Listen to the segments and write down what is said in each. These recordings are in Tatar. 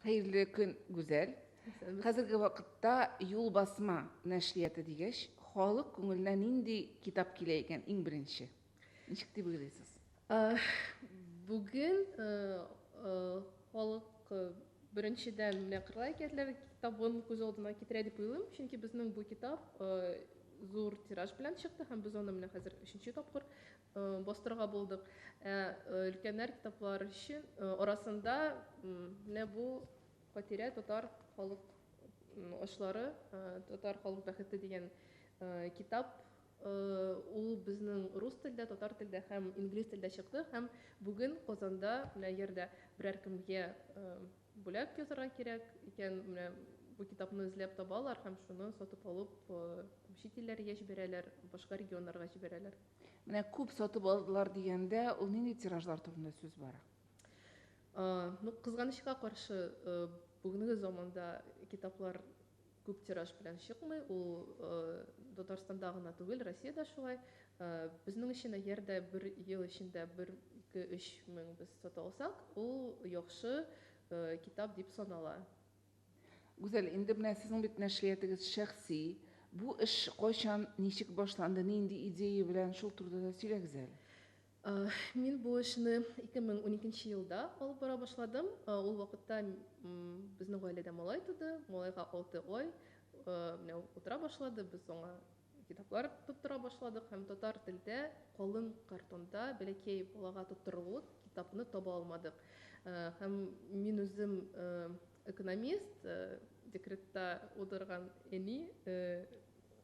Hayırlı gün güzel. Hazırgı vaqtda yol basma nəşriyyatı degəş, xalq көңеленә нинди китап килә икән иң беренче? Ничек дип уйлыйсыз? Э, Бүген халык беренчедән менә Кырлай әкиятләре китабын күз алдына китерә дип уйлыйм, чөнки безнең бу китап зур тираж белән чыкты һәм без аны менә хәзер 3нче тапкыр бастырырга булдык. Өлкәннәр китаплар өчен арасында менә бу Хатирә татар халык ашлары, татар халык бәхете дигән китап. Ул безнең рус телдә, татар телдә һәм инглиз телдә чыкты һәм бүген Казанда менә ердә берәр кемгә бүләк язарга кирәк икән, менә бу китапны эзләп табалар һәм шуны сатып алып чит илләргә җибәрәләр, башка регионнарга җибәрәләр. Менә күп сатып алдылар дигәндә, ул нинди тиражлар турында сүз бара? Ну, кызганычка каршы, бүгенге заманда китаплар күп тираж белән чыкмый. Ул Татарстанда гына түгел, Россиядә шулай. Безнең өчен әгәрдә бер ел эчендә 1-2-3 мең без сата алсак, ул яхшы китап дип санала. Güzel, инде менә сезнең бит нәшриятыгыз шәхси. Бу эш кайчан, ничек башланды, нинди идея белән шул турыда да сөйләгез әле. Мин бу эшне 2012 елда алып бара башладым. Ул вакытта безнең гаиләдә малай туды. Малайга 6 ай. Менә утыра башлады. Без аңа китаплар тоттыра башладык һәм татар телдә калын картонда бәләкәй балага тоттырылып китапны таба алмадык. Һәм мин үзем экономист, декретта утырган әни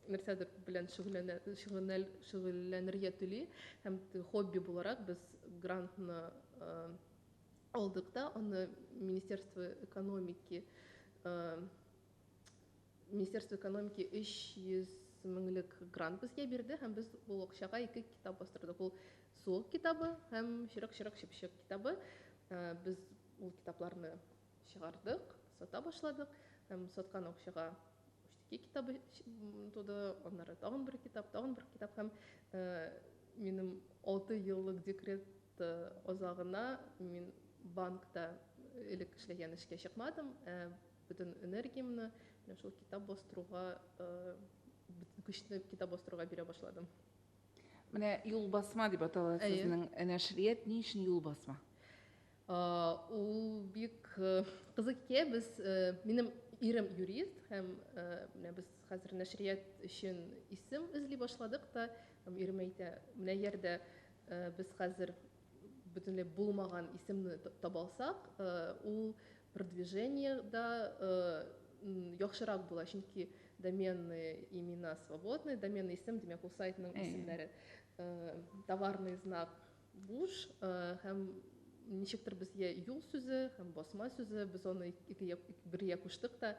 нәрсәдер белән шөгыльләнергә тели һәм хобби буларак без грантны алдык та, аны Министерство экономики 300 меңлек грант безгә бирде һәм без бу акчага 2 китап бастырдык. Ул суык китабы һәм Чырык чыпчык китабы. Без ул китапларны чыгардык, сата башладык һәм саткан акчага 2 китабы туды, аннары тагын бер китап һәм минем 6 еллык декрет азагына мин банкта элек эшләгән эшкә чыкмадым. Бөтен энергиямне менә шул китап бастыруга, көчле китап бастыруга бирә башладым. Менә юл басма дип атала сезнең нәшрият, ни өчен юл басма? Ул бик кызык икән. Без минем ирем юрист һәм менә без хәзер нәшрият өчен исем эзли башладык та, ирем әйтә, менә ярдә без хәзер бөтенләй булмаган исемне таба алсак, ул продвижениедә яхшырак була, чөнки доменные имена свободны, доменный исем, демәк ул сайтның исемнәре, товарный знак буш һәм ничектер безгә юл сүзе һәм басма сүзе, без аны бергә куштык та,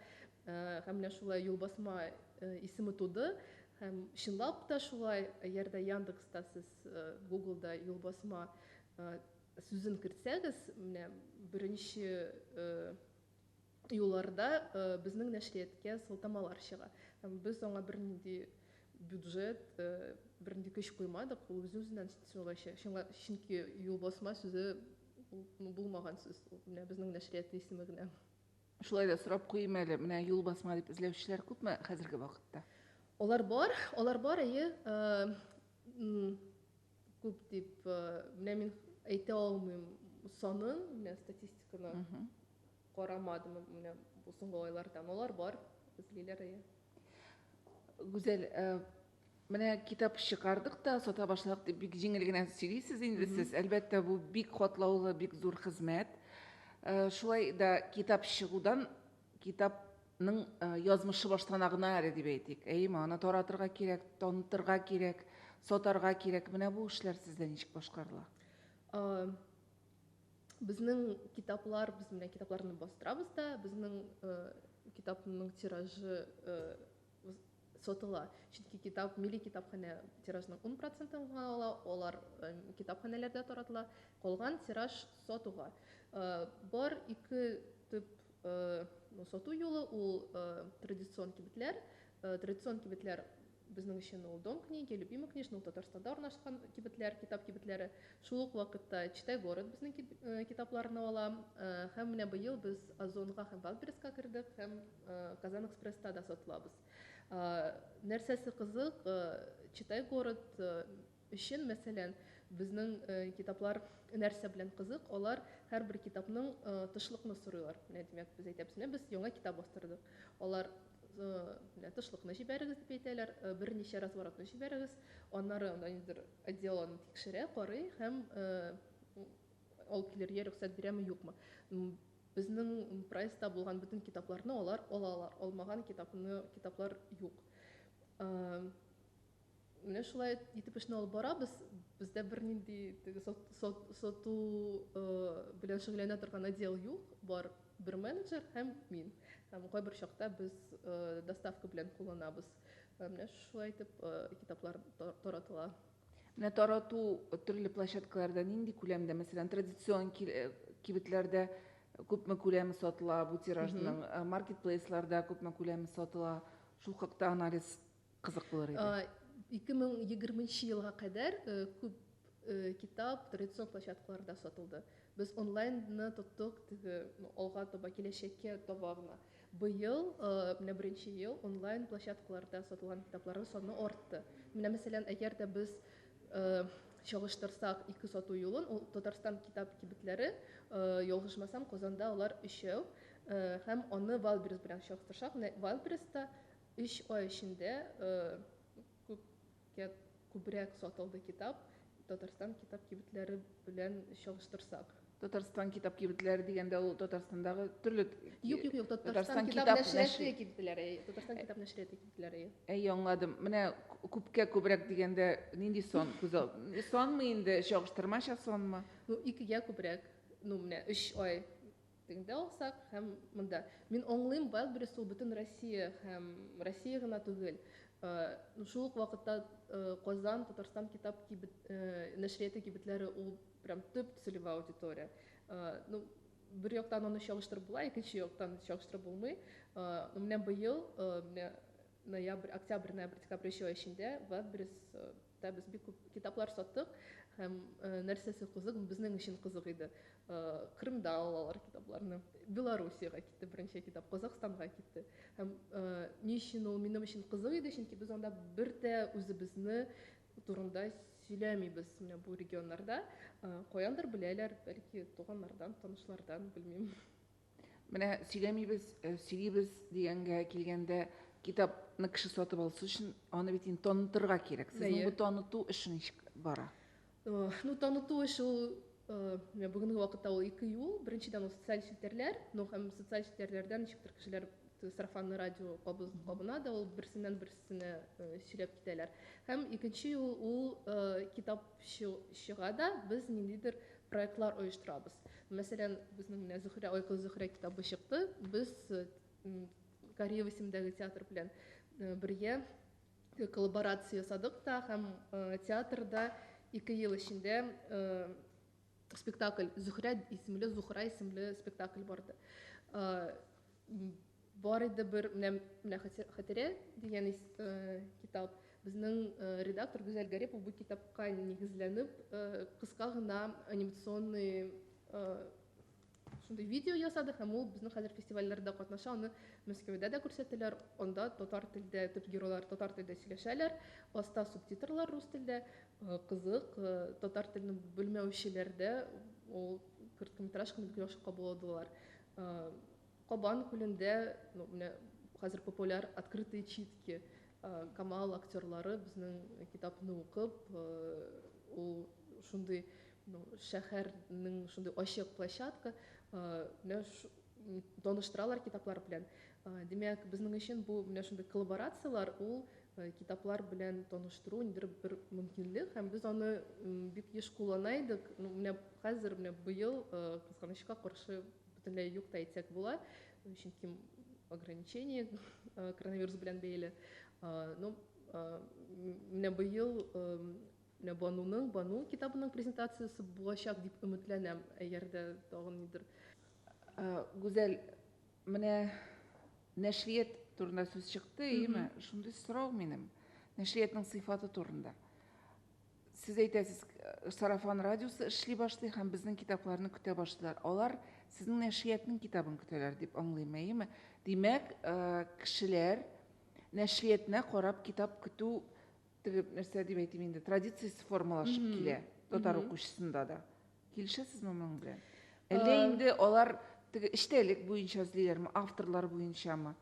һәм менә шулай юл басма исеме туды һәм чынлап та шулай, ярдә Яндекста сез Google'да юл басма сүзен кертсәгез, менә беренче юлларда безнең нәшрияткә сылтамалар чыга. Һәм без аңа бернинди бюджет, бернинди көч куймадык, ул үз-үзеннән шулайча, чөнки юл басма сүзе булмаган сүз, менә безнең нәшрият исеме генә. Шулай да сорап куйым әле, менә юл басма дип эзләүчеләр күпме хәзерге вакытта? Алар бар, күп дип, менә мин әйтә алмыйм санын, менә статистиканы карамадым, менә бу соңгы айлардан. Алар бар, эзлиләр. Güzel, менә китап чыгардык та, сата башладык дип бик җиңел генә сөйлисез инде сез. Әлбәттә, бу бик катлаулы, бик зур хезмәт. Шулай да китап чыгудан китапның язмышы баштана гына әле дип әйтик. Аны таратырга кирәк, танытырга кирәк, сатарга кирәк. Менә бу эшләр сездә ничек башкарыла? Безнең китаплар, без менә китапларны бастырабыз да, безнең китапның тиражы сатыла. Чөнки китап, милли китапханә тиражның 10% ала, алар китапханәләрдә таратыла, калган тираж сатуга. Бар 2 төп сату юлы, ул традицион кибетләр. Традицион кибетләр безнең өчен ул дом книги, любимый книжный, ул Татарстанда урнашкан кибетләр, китап кибетләре. Шул ук вакытта Читай город безнең китапларны ала. Һәм менә быел без Озонга һәм Валбереска кирдек, һәм Казан экспресста да сатылабыз. Нәрсәсе кызык, Читай город өчен, мәсәлән, безнең китаплар нәрсә белән кызык, алар һәрбер китапның тышлыкны сорыйлар. Менә димәк, без әйтәбез, без яңа китап бастырдык. Алар тышлыкны җибәрегез дип әйтәләр, берничә разворотны җибәрегез, аннары ниндидер отдел аны тикшерә, карый һәм ал килергә рөхсәт бирәме, юкмы. Безнең прайста булган бөтен китапларны алар алалар, алмаган китаплар юк. Менә шулай итеп эшне алып барабыз. Бездә бернинди сату белән шөгыльләнә торган отдел юк, бар бер менеджер һәм мин. Һәм кайбер чакта без доставка белән кулланабыз. Менә шулай итеп китаплар таратыла. Менә тарату төрле площадкаларда нинди күләмдә, мәсәлән, традицион кибетләрдә күпме күләме сатыла, бу тиражның маркетплейсларда күпме күләме сатыла, шул хакта анализ кызык булыр иде. 2020 елга кадәр күп китап традицион площадкаларда сатылды. Без онлайнны тоттык, алга таба киләчәккә таба гына. Быел, менә беренче ел онлайн площадкаларда сатылган китапларның саны артты. Менә мәсәлән, әгәр дә без чагыштырсак ике сату юлын, ул Татарстан китап кибетләре, ялгышмасам, Казанда алар 3, һәм аны Валберес белән чагыштырсак, Валбереста 3 ай эчендә күбрәк сатылды китап Татарстан китап кибетләре белән чагыштырсак. Татарстан китап кибетләре дигәндә ул Татарстандагы төрле Юк, Татарстан китап нәшрияты кибетләре, Татарстан китап нәшрияты кибетләре. Аңладым. Менә күбрәк дигәндә нинди сон? Сонмы инде, чагыштырмача сонмы? 2гә күбрәк. Менә 3 ай дигәндә алсак һәм монда. Мин аңлыйм, Валберес ул бөтен Россия һәм Россия гына түгел. Шул ук вакытта Казан, Татарстан китап нәшрияты кибетләре ул прям төп целевая аудитория. Бер яктан аны чагыштырып була, икенче яктан чагыштырып булмый. Менә быел, ноябрь, октябрь, ноябрь, декабрь эчендә Валбереста без бик күп китаплар саттык. Һәм нәрсәсе кызык, безнең өчен кызык иде. Крымда алалар китапларны, Белоруссиягә китте беренче китап, Казакъстанга китте. Һәм ни өчен ул минем өчен кызык иде, чөнки без анда бер дә үзебезне турында сөйләмибез менә бу регионнарда. Каяндыр беләләр, бәлки туганнардан, танышлардан, белмим. Менә сөйлибез дигәнгә килгәндә, китапны кеше сатып алсы өчен аны бит инде танытырга кирәк. Сезнең бу таныту эше ничек бара? Таныту эше ул бүгенге вакытта ул 2 юл. Беренчедән ул социаль челтәрләр, һәм социаль челтәрләрдән ничектер кешеләр сарафанлы радио кабына да ул берсенә сөйләп китәләр. Һәм икенче юл ул китап чыгада без ниндидер проектлар оештырабыз. Мәсәлән, безнең менә Зөһрә китабы чыкты. Без Корея исемендәге театр белән бергә коллаборация ясадык та, һәм театрда 2 ел эчендә спектакль Зөһрә исемле спектакль барды. Бар иде бер менә Хатирә дигән китап. Безнең редактор Гүзәл Гарипов бу китапка нигезләнеп кыска гына анимационный шундый видео ясады, һәм ул безнең хәзер фестивальләрдә катнаша, аны Мәскәүдә дә күрсәтәләр. Анда татар телдә, төп геройлар татар телдә сөйләшәләр, аста субтитрлар рус телдә. Кызык, татар телен белмәүчеләрдә ул короткометражканы бик яхшы кабул алдылар. Кабан күлендә, менә хәзер популяр открытые читки. Камал актерлары безнең китапны укып, ул шундый шәһәрнең шундый ачык площадка, менә таныштыралар китаплар белән. Димәк, безнең өчен бу менә шундый коллаборациялар ул китаплар белән таныштыру бер мөмкинлек, һәм без аны бик еш куллана идек. Менә хәзер быел кызганычка каршы бөтенләй юк та әйтсәк була, чөнки ограничение коронавирус белән бәйле. Менә быел Бану китабының презентациясы булачак дип өметләнәм, әгәр дә тагын нидер. Гүзәл, менә нәшрият турында сүз чыкты, шундый сорау минем. нәшриятның сыйфаты турында. Сіз әйтәсіз, сарафан радиосы эшли башлый һәм безнең китапларны көтә башлыйлар. Алар сезнең нәшриятның китабын көтәләр дип аңлыйм, әйеме? Димәк, кешеләр нәшриятына карап китап көтү нәрсә дип әйтим инде, традициясе формалашып килә, татар укучысында да. Килешәсезме моның белән? Әллә инде алар эчтәлек буенча эзлиләрме, авторлар буенчамы?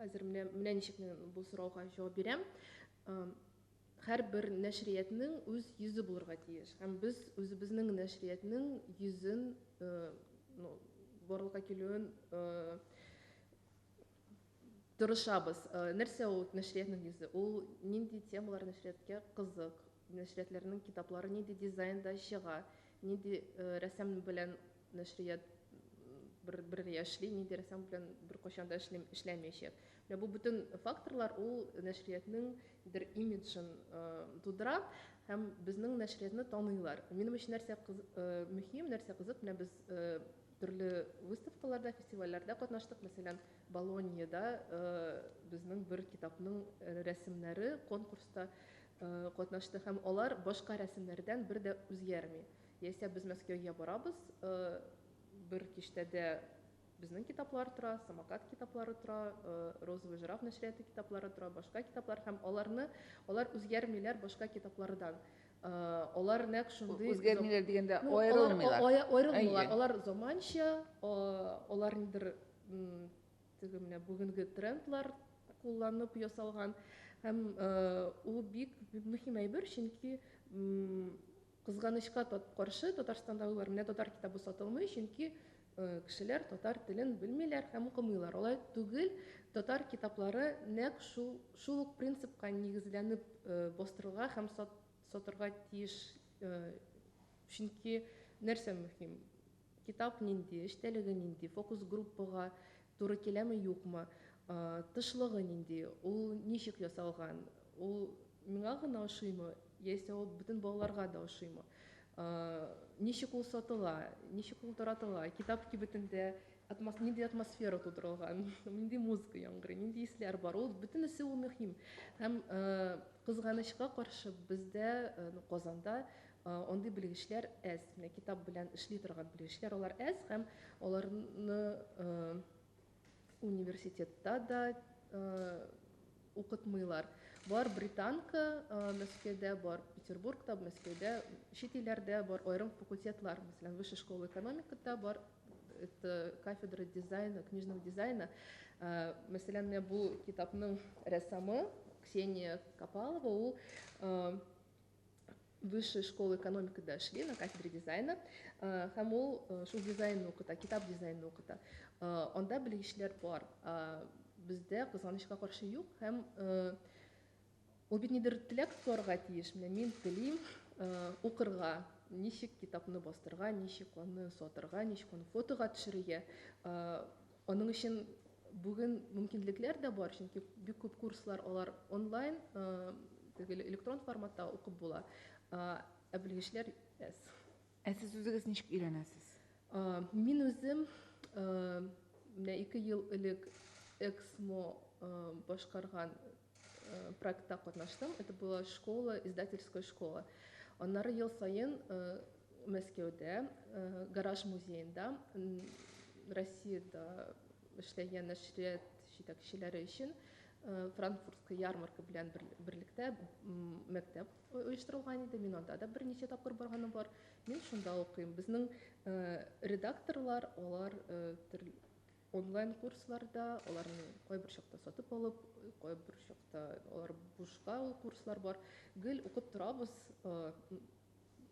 Хәзер менә ничек бу сорауга җавап бирәм. Һәрбер нәшриятның үз йөзе булырга тиеш. Һәм без үзебезнең нәшриятның йөзен, барлыкка килүен тырышабыз. Нәрсә ул нәшриятның йөзе? Ул нинди темалар нәшрияткә кызык, нәшриятләрнең китаплары нинди дизайнда чыга, нинди рәсем белән нәшрият бер яшли, нинди рәсем белән беркайчан да эшләмәячәк. Менә бу бөтен факторлар ул нәшриятның бер имиджын тудыра һәм безнең нәшриятны таныйлар. Минем өчен нәрсә мөһим, нәрсә кызык, менә без төрле выставкаларда, фестивальләрдә катнаштык. Мәсәлән, Болоньяда безнең бер китапның рәсемнәре конкурста катнашты һәм алар башка рәсемнәрдән бер дә үзгәрми. Яисә без Мәскәүгә барабыз, бер киштәдә безнең китаплар тора, Самокат китаплары тора, Розовый жираф нәшрияты китаплары тора, башка китаплар һәм алар үзгәрмиләр башка китаплардан. Алар нәкъ шундый Үзгәрмиләр дигәндә аерылмыйлар. Аерылмыйлар. Алар заманча, алар ниндидер менә бүгенге трендлар кулланып ясалган һәм ул бик мөһим әйбер, чөнки кызганычка каршы Татарстандагылар менә татар китабы сатылмый, чөнки кешеләр татар телен белмиләр һәм укымыйлар. Алай түгел, татар китаплары нәкъ шул ук принципка нигезләнеп бастырылга һәм сатырга тиеш, чөнки нәрсә мөһим? Китап нинди, эчтәлеге нинди, фокус группага туры киләме, юкмы, тышлыгы нинди, ул ничек ясалган, ул миңа гына ошыймы, яисә ул бөтен балаларга да ошыймы, ничек ул сатыла, ничек ул таратыла, китап кибетендә нинди атмосфера тудырылган, нинди музыка яңгырый, нинди исләр бар, ул бөтенесе ул мөһим. Һәм кызганычка каршы бездә Казанда андый белгечләр әз. Менә китап белән эшли торган белгечләр алар әз һәм аларны университетта да укытмыйлар. Бар британка Мәскәүдә, бар Петербургта, Мәскәүдә, чит илләрдә бар аерым факультетлар. Мәсәлән, Высшая школа экономикада бар, это кафедра дизайна, книжного дизайна. Мәсәлән, бу китапның рәссамы Ксения Копалова, ул Высшая школа экономикада эшли на кафедре дизайна һәм ул шул дизайнны укыта, китап дизайнны укыта. Анда белгечләр бар. Бездә кызганычка каршы юк һәм ул бит нидер теләк тотарга тиеш. Мин телим укырга, ничек китапны бастырга, ничек аны сатырга, ничек аны фотога төшерергә. Аның өчен бүген мөмкинлекләр дә бар, чөнки бик күп курслар алар онлайн, электрон форматта укып була. Белгечләр әз. Сез үзегез ничек өйрәнәсез? Мин үзем менә 2 ел элек Эксмо башкарган проектта катнаштым. Это была школа, издательская школа. Аннары ел сайын Мәскәүдә, Гараж музеенда, Россиядә эшләгән нәшрият җитәкчеләре өчен Франкфуртская ярмарка белән берлектә мәктәп оештырылган иде. Мин анда да берничә тапкыр барганым бар. Мин шунда укыйм. Безнең редакторлар, алар онлайн курсларда, аларны кайбер чакта сатып алып, кайбер чакта алар бушка ул курслар бар. Гел укып торабыз,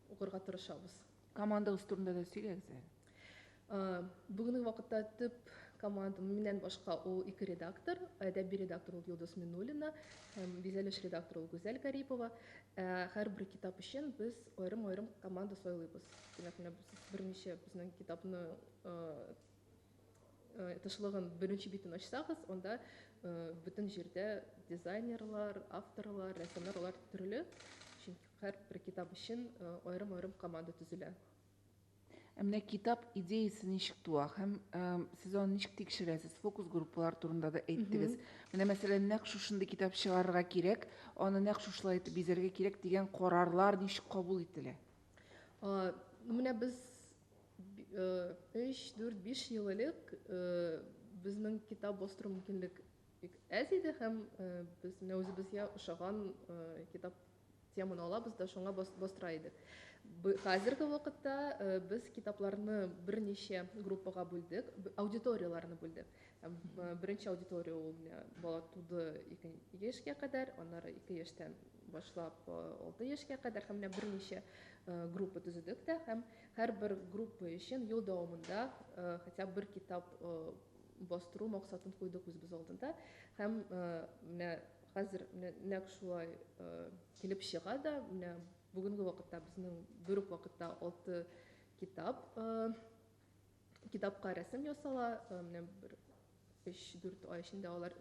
укырга тырышабыз. Командагыз турында да сөйләгез әле. Бүгенге вакытта төп команда миннән башка ул 2 редактор, әдәби редактор ул Йолдыз Миннуллина һәм визуаль редактор ул Гүзәл Гарипова. Һәрбер китап өчен без аерым команда сайлыйбыз. Димәк, без берничә безнең китапны тышлыгын беренче битен ачсагыз, анда бөтен җирдә дизайнерлар, авторлар, рәссамнар алар төрле, чөнки һәрбер китап өчен аерым команда төзелә. Менә китап идеясы ничек туа һәм сез аны ничек тикшерәсез? Фокус группалар турында да әйттегез. Менә мәсәлән, нәкъ шушындай китап чыгарырга кирәк, аны нәкъ шушылай итеп бизәргә кирәк дигән карарлар ничек кабул ителә? Менә без 3-4-5 ел элек безнең китап бастыру мөмкинлек әз иде һәм без менә үзебезгә ошаган китап теманы алабыз да шуңа бастыра идек. Хәзерге вакытта без китапларны берничә группага бүлдек, аудиторияларны бүлдек. Беренче аудитория ул менә бала туды 2 яшькә кадәр, аннары 2 яшьтән башлап 6 яшькә кадәр һәм менә берничә группа төзедек тә һәм һәрбер группа өчен ел дәвамында хотя бер китап бастыру максатын куйдык үзебез алдында һәм менә хәзер нәкъ шулай килеп чыга да менә бүгенге вакытта безнең бер үк вакытта 6 китапка рәсем ясала, менә бер 3-4 ай эчендә алар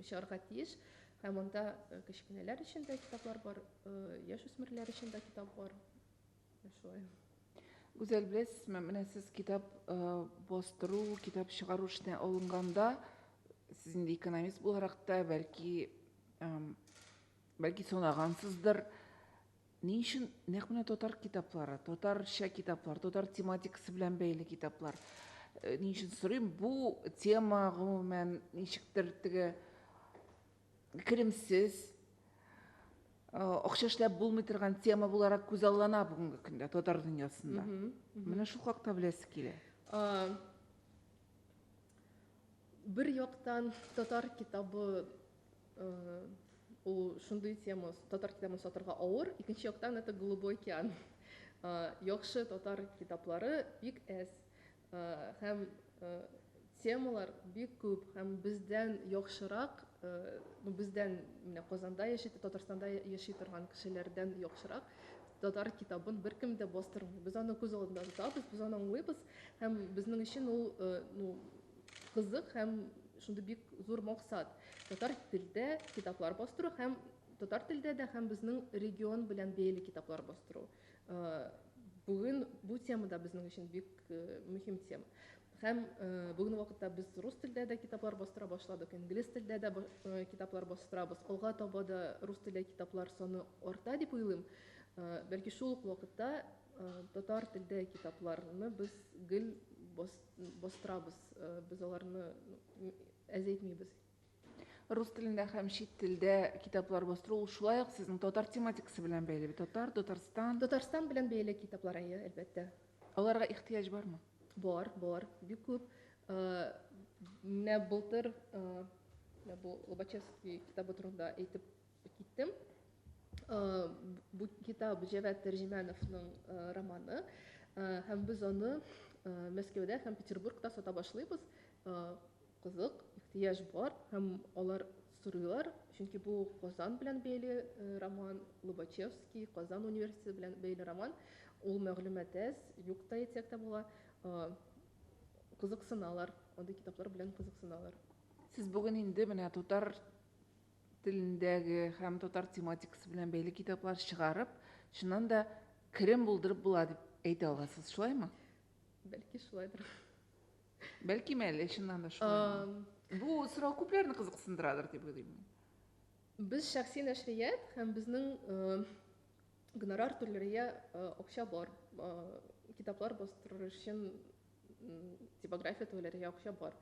чыгарга тиеш һәм анда кечкенәләр өчен дә китаплар бар, яшүсмерләр өчен дә китап бар. Шулай. Гүзәл, беләсезме, менә сез китап бастыру, китап чыгару эшенә алынганда, сез инде экономист буларак та, бәлки санагансыздыр. Ни өчен нәкъ менә татар китаплары, татарча китаплар, татар тематикасы белән бәйле китаплар? Ни өчен сорыйм, бу тема гомумән ничектер теге керемсез, акча эшләп булмый торган тема буларак күзаллана бүгенге көндә татар дөньясында. Менә шул хакта беләсе килә. Бер яктан татар китабы ул шундый тема, татар китабын сатырга авыр, икенче яктан это голубой океан. Яхшы татар китаплары бик әз һәм темалар бик күп һәм бездән яхшырак, бездән менә Казанда яши, Татарстанда яши торган кешеләрдән яхшырак татар китабын беркем дә бастырмый. Без аны күз алдында тотабыз, без аны аңлыйбыз һәм безнең өчен ул кызык һәм шундый бик зур максат. Татар телдә китаплар бастыру һәм татар телдә дә һәм безнең регион белән бәйле китаплар бастыру. Бүген бу темада безнең өчен бик мөһим тема. Һәм бүген вакытта без рус телдә дә китаплар бастыра башладык, инглиз телдә дә китаплар бастырабыз. Алга таба да рус телдә китаплар саны арта дип уйлыйм. Бәлки шул ук вакытта татар телдә китапларны без гел бастырабыз. Без аларны әзәйтмибез. Рус телендә һәм чит телдә китаплар бастыру ул шулай ук сезнең татар тематикасы белән бәйле. Татарстан. Татарстан белән бәйле китаплар әлбәттә. Аларга ихтыяҗ бармы? Бар, бик күп. Менә былтыр бу Лобачевский китабы турында әйтеп киттем. Бу китап Җавад Тәрҗемәновның романы һәм без аны Мәскәүдә һәм Петербургта сата башлыйбыз. Кызык, ихтыяҗ бар һәм алар сорыйлар, чөнки бу Казан белән бәйле роман, Лобачевский, Казан университеты белән бәйле роман. Ул мәгълүмат әз, юк та әйтсәк тә була. Кызыксыналар, андый китаплар белән кызыксыналар. Сез бүген инде менә татар телендәге һәм татар тематикасы белән бәйле китаплар чыгарып, шуннан да керем булдырып була дип әйтә аласыз, шулаймы? Бәлки шулайдыр. Бәлки мәле, шуннан да шулаймы? Бу сорау күпләрне кызыксындырадыр дип уйлыйм. Без шәхси нәшрият һәм безнең гонорар түләргә акча бар. Китаплар бастырыр өчен типография түләргә акча бар.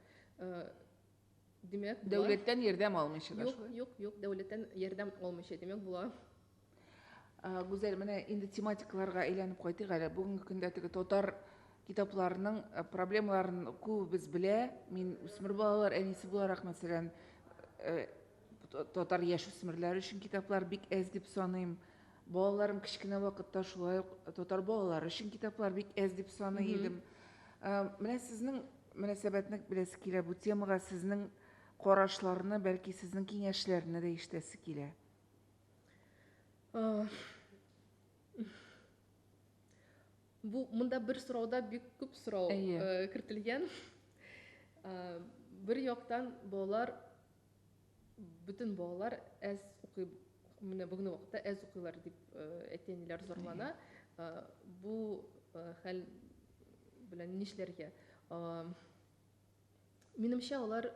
Димәк, дәүләттән ярдәм алмыйча да шулай? Юк, дәүләттән ярдәм алмыйча, димәк була. Гүзәл, менә инде тематикаларга әйләнеп кайтыйк әле. Бүгенге көндә теге татар китапларының проблемаларын күбез белә. Мин үсмер балалар әнисе буларак, мәсәлән, татар яшүсмерләр өчен китаплар бик әз дип саныйм. Балаларым кечкенә вакытта шулай татар балалар өчен китаплар бик әз дип саный идем. Менә сезнең мөнәсәбәтне беләсе килә бу темага, сезнең карашларны, бәлки сезнең киңәшләрне дә ишетәсе килә. Бу монда бер сорауда бик күп сорау кертелгән. Бер яктан балалар, бөтен балалар әз укый, менә бүгенге вакытта әз укыйлар дип әйтәниләр зарлана. Бу хәл белән нишләргә. Минемчә, алар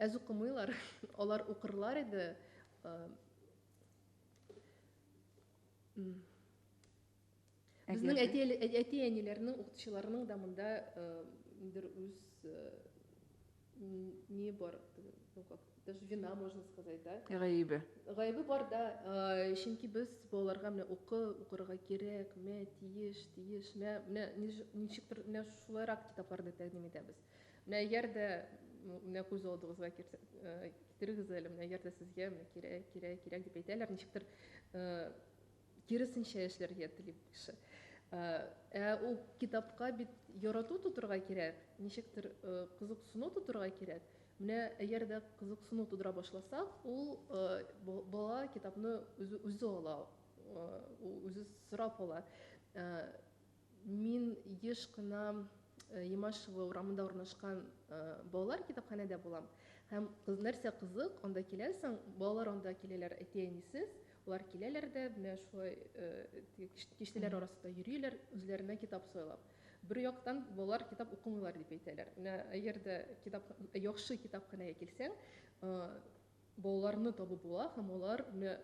әз укымыйлар, алар укырлар иде. Безнең әти-әниләрнең, укытучыларның да монда үз не бар, даже вина, можно сказать, да? Гаибе. Гаебе бар, да. Чөнки без балаларга менә укырга кирәк, тиеш, менә ничектер менә шулайрак китапларны тәкъдим итәбез. Менә менә күз алдыгызга китерегез әле, менә ягъда сезгә менә кирәк дип әйтәләр, ничектер киресенчә эшләргә тели кеше. Ул китапка бит ярату тудырга кирәк, ничектер кызыксыну тудырга кирәк. Менә ягъда кызыксыну тудыра башласак, ул бала китапны үзе ала, үзе сорап ала. Мин еш кына Ямашева урамында урнашкан балалар китапханәдә булам. Һәм нәрсә кызык, анда киләсең, балалар анда киләләр әти-әнисез, улар киләләр дә, менә шулай киштеләр арасында йөриләр, үзләренә китап сайлап. Бер яктан балалар китап укымыйлар дип әйтәләр. Менә ягъда яхшы китапханәгә килсәң, балаларны табып була һәм алар менә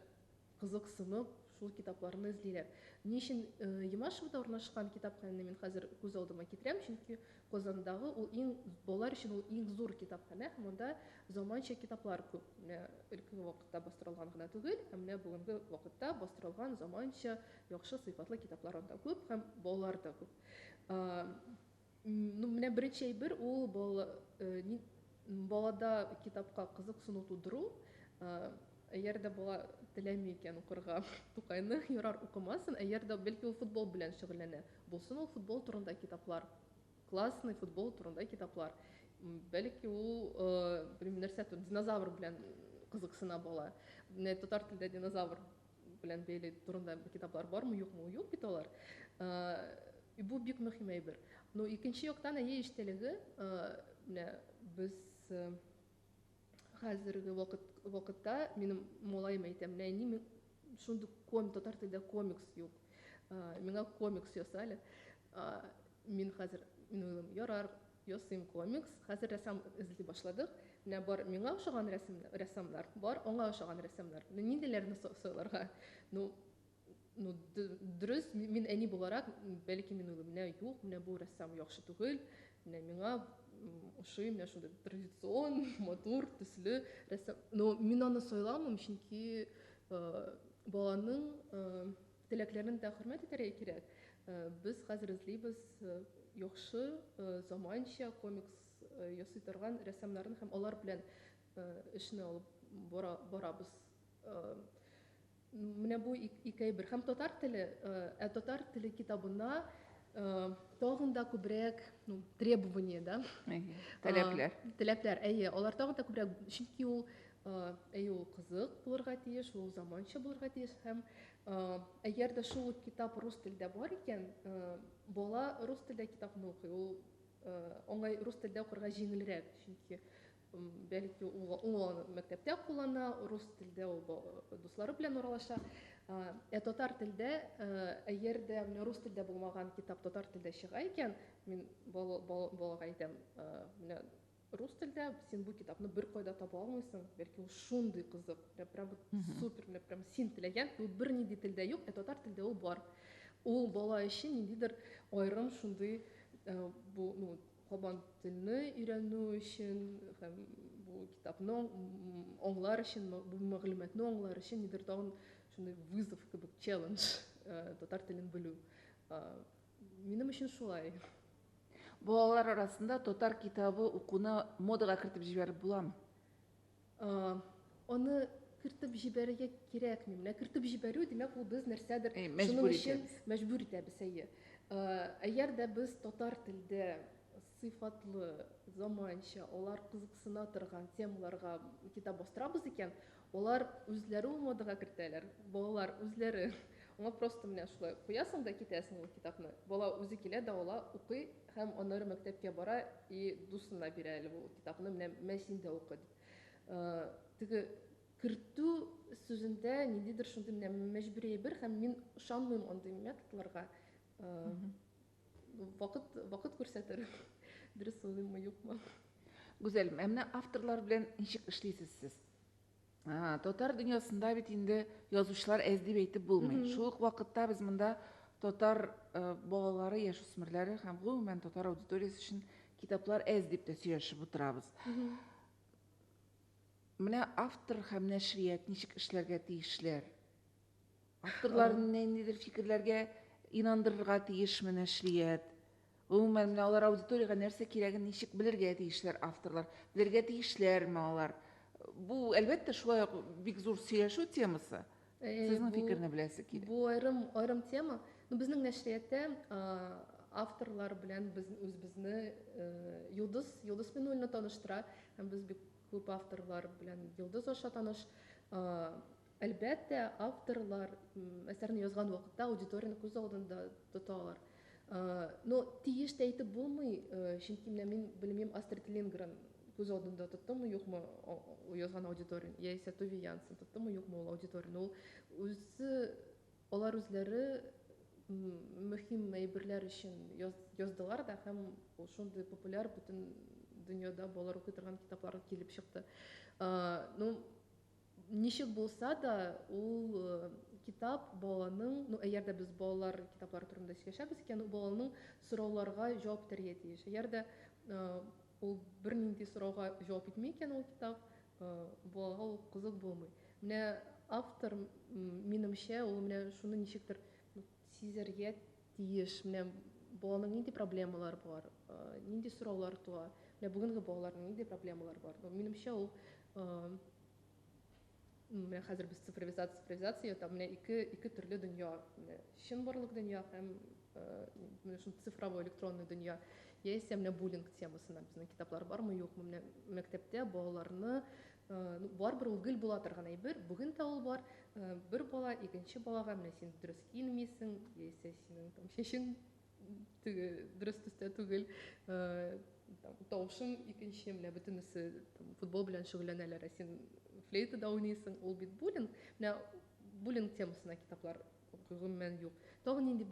кызыксынып шул китапларны эзлиләр. Ни өчен Ямашевда урнашкан китапханәне мин хәзер күз алдыма китерәм, чөнки Казандагы ул балалар өчен ул иң зур китапханә, һәм монда заманча китаплар күп. Менә элегенге вакытта бастырылган гына түгел, һәм менә бүгенге вакытта бастырылган заманча, яхшы сыйфатлы китаплар анда күп һәм балалар да күп. Менә беренче әйбер ул балада китапка кызыксыну тудыру. Ягъда бала теләми икән укырга Тукайны, ярар укымасын, ягъда бәлки ул футбол белән шөгыльләнә. Булсын ул футбол турында китаплар, классный футбол турында китаплар. Бәлки ул нәрсә динозавр белән кызыксына бала. Менә татар телендә динозавр белән бәйле турында китаплар бармы, юкмы? Юк бит алар. Бу бик мөһим әйбер. Но икенче яктан эчтәлеге, менә без хәзерге вакытта минем малаем әйтә, менә ни шундый татар телендә комикс юк. Миңа комикс ясале. Мин хәзер уйлыйм, ярар, ясыйм комикс. Хәзер рәсем эзли башладык. Менә бар миңа ошаган рәссамнар, бар аңа ошаган рәссамнар. Ниндиләрне сайларга? Дөрес, мин әни буларак, бәлки мин уйлыйм, менә юк, менә бу рәссам яхшы түгел, менә миңа ошый, менә шундый традицион, матур, төсле рәссам. Но мин аны сайламыйм, чөнки баланың теләкләрен дә хөрмәт итәргә кирәк. Без хәзер эзлибез яхшы, заманча комикс ясый торган рәссамнарны һәм алар белән эшне алып барабыз. Менә бу ике әйбер. Һәм татар теле китабына тагын да күбрәк требования, да? Таләпләр, алар тагын да күбрәк, чөнки ул кызык булырга тиеш, ул заманча булырга тиеш. Һәм ягъда шул китап рус телендә бар икән, бала рус телендә китапны укый, ул аңа рус телендә укырга җиңелрәк, чөнки бәлки ул мәктәптә куллана, рус телендә ул дуслары белән уралаша. Татар телдә, ягъда рус телендә булмаган китап татар телендә чыга икән, мин балага әйтәм, менә рус телдә син бу китапны бер кайда таба алмыйсың, бәлки ул шундый кызык, прям супер, прям син теләгән, ул бернинди телдә юк, татар телдә ул бар. Ул бала өчен ниндидер аерым шундый бу кабан телне өйрәнү өчен һәм бу китапны аңлар өчен, бу мәгълүматны аңлар өчен нидер тагын шундый вызов кебек, челлендж татар телен белү. Минем өчен шулай. Балалар арасында татар китабы укуны модага кертеп җибәреп буламы? Аны кертеп җибәрергә кирәкми. Менә кертеп җибәрү димәк, ул без нәрсәдер шуның өчен мәҗбүр итәбез. Ягъда без татар телдә сыйфатлы, заманча, алар кызыксына торган темаларга китап бастырабыз икән, алар үзләре ул модага кертәләр. Балалар үзләре. Аңа просто менә шулай куясың да китәсең ул китапны. Бала үзе килә дә ала, укый һәм аннары мәктәпкә бара и дусына бирә әле ул китапны, менә син дә укы дип. Теге кертү сүзендә ниндидер шундый мәҗбүри әйбер, һәм мин ышанмыйм андый методларга. Вакыт күрсәтер. Дөрес уйлыйммы, юкмы? Güzel, әмне авторлар белән ничек эшлисез сез? Татар дөньясында бит инде язучылар әз дип әйтеп булмый. Шул ук вакытта без монда татар балалары, яшүсмерләре һәм гомумән татар аудиториясе өчен китаплар әз дип тә сөйләшеп утырабыз. Менә автор һәм нәшрият ничек эшләргә тиешләр? Авторлар ниндидер фикерләргә инандырырга тиешме нәшрият? Гомумән менә алар аудиторияга нәрсә кирәген ничек белергә тиешләр авторлар? Белергә тиешләрме алар? Бу әлбәттә шулай ук бик зур сөйләшү темасы. Сезнең фикерне беләсе килә. Бу аерым тема. Безнең нәшрияттә авторлар белән без үзебезне Йолдыз Минуллина таныштыра, һәм без бик күп авторлар белән Йолдыз аша таныш. Әлбәттә, авторлар әсәрне язган вакытта аудиторияны күз алдында тоталар. Но тиеш тә әйтеп булмый, чөнки мин белмим, Астрид Лингрен күз алдында тоттымы, юкмы язган аудиторияны, яисә Туви Янсен тоттымы, юкмы ул аудиторияны. Ул алар үзләре мөһим әйберләр өчен яздылар да, һәм ул шундый популяр бөтен дөньяда балалар укый торган китаплар килеп чыкты. Ничек булса да, ул китап баланың, әгәр дә без балалар китаплары турында сөйләшәбез икән, баланың сорауларга җавап итәргә тиеш. Әгәр дә ул бернинди сорауга җавап итми икән ул китап, балага ул кызык булмый. Менә автор, минемчә, ул менә шуны ничектер сизәргә тиеш. Менә баланың нинди проблемалары бар, нинди сораулар туа, менә бүгенге балаларның нинди проблемалары бар. Минемчә, ул менә хәзер без цифровизация, там менә ике төрле дөнья, чын барлык дөнья һәм менә шул цифровой электронный дөнья. Яисә менә буллинг темасына безнең китаплар бармы, юкмы? Менә мәктәптә балаларны барбер ул гел була торган әйбер, бүген дә ул бар. Бер бала икенче балага менә син дөрес киенмисең, яисә синең там чәчең дөрес төстә түгел, тавышың икенче, менә бөтенесе футбол белән шөгыльләнәләр, син флейтада уйныйсың, ул бит буллинг. Менә буллинг темасына китаплар гомумән юк. Тагын нинди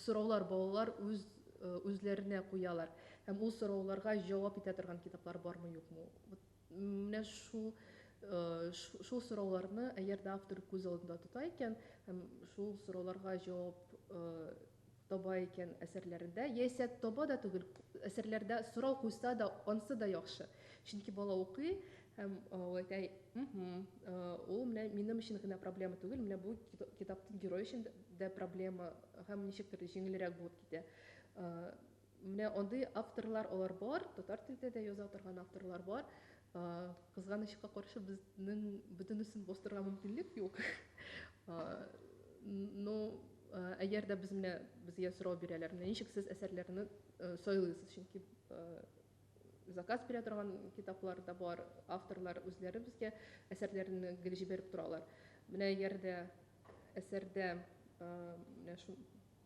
сораулар балалар үзләренә куялар, һәм ул сорауларга җавап итә торган китаплар бармы, юкмы? Менә шул сорауларны әгәр дә автор күз алдында тота икән, һәм шул сорауларга җавап таба икән әсәрләрендә, яисә таба да түгел, әсәрләрдә сорау куйса да, ансы да яхшы. Чөнки бала укый, һәм ул әйтә, ул менә минем өчен генә проблема түгел, менә бу китаптың герой өчен дә проблема, һәм ничектер җиңелрәк булып китә. Менә андый авторлар алар бар, татар телендә дә яза торган авторлар бар. Кызганычка каршы безнең бөтенесен бастырырга мөмкинлек юк. Но әгәр дә безгә сорау бирәләр, ничек сез әсәрләрне сайлыйсыз, чөнки заказ бирә торган китаплар да бар, авторлар үзләре безгә әсәрләрне гел җибәреп торалар. Менә әгәр дә әсәрдә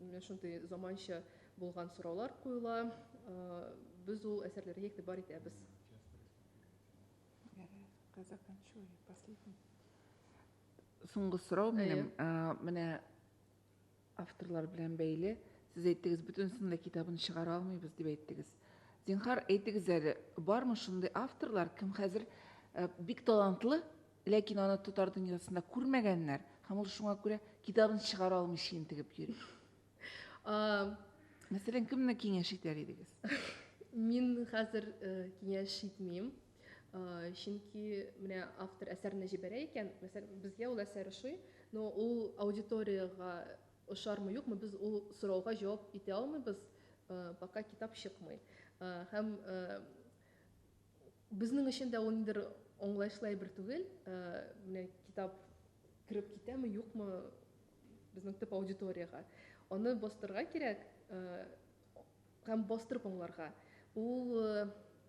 менә шундый заманча булган сораулар куела, без ул әсәрләргә игътибар итәбез. Соңгы сорау минем, менә авторлар белән бәйле. Сез әйттегез, бөтенсен дә китабын чыгара алмыйбыз дип әйттегез. Зинһар, әйтегез әле, бармы шундый авторлар, кем хәзер бик талантлы, ләкин аны татар дөньясында күрмәгәннәр, һәм ул шуңа күрә китабын чыгара алмый интегеп йөри? Мәсәлән, кемне киңәш итәр идегез? Мин хәзер киңәш итмим, чөнки менә автор әсәрне җибәрә икән, мәсәлән, безгә ул әсәр ошый, но ул аудиторияга ошармы, юкмы, без ул сорауга җавап итә алмыйбыз, пока китап чыкмый. Һәм безнең өчен дә ул ниндидер аңлаешлы әйбер түгел, менә китап кирип китәме, юкмы безнең төп аудиторияга. Аны бастырырга кирәк, һәм бастырып аңларга. Ул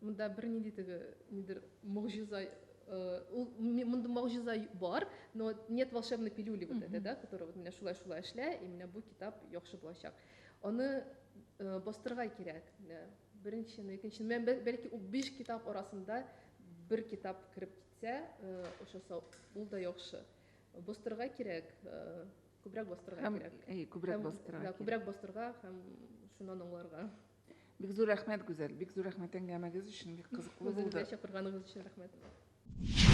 монда бер ниндидер мөгъҗиза, монда мөгъҗиза бар, но нет волшебной пилюли вот этой, да, которая вот менә шулай эшлә, и менә бу китап яхшы булачак. Аны бастырырга кирәк. Беренче, икенче, бәлки 5 китап арасында бер китап кирип китсә, ошо ул да яхшы. Бастырырга кирәк, күбрәк бастырырга Һәм кирәк. күбрәк бастырырга Да, кирәк. күбрәк бастырырга һәм шуннан аңларга. Бик зур рәхмәт, Гүзәл. Бик зур рәхмәт әңгәмәгез өчен. Бик кызыклы Үзегезгә булды. чакырганыгыз өчен рәхмәт.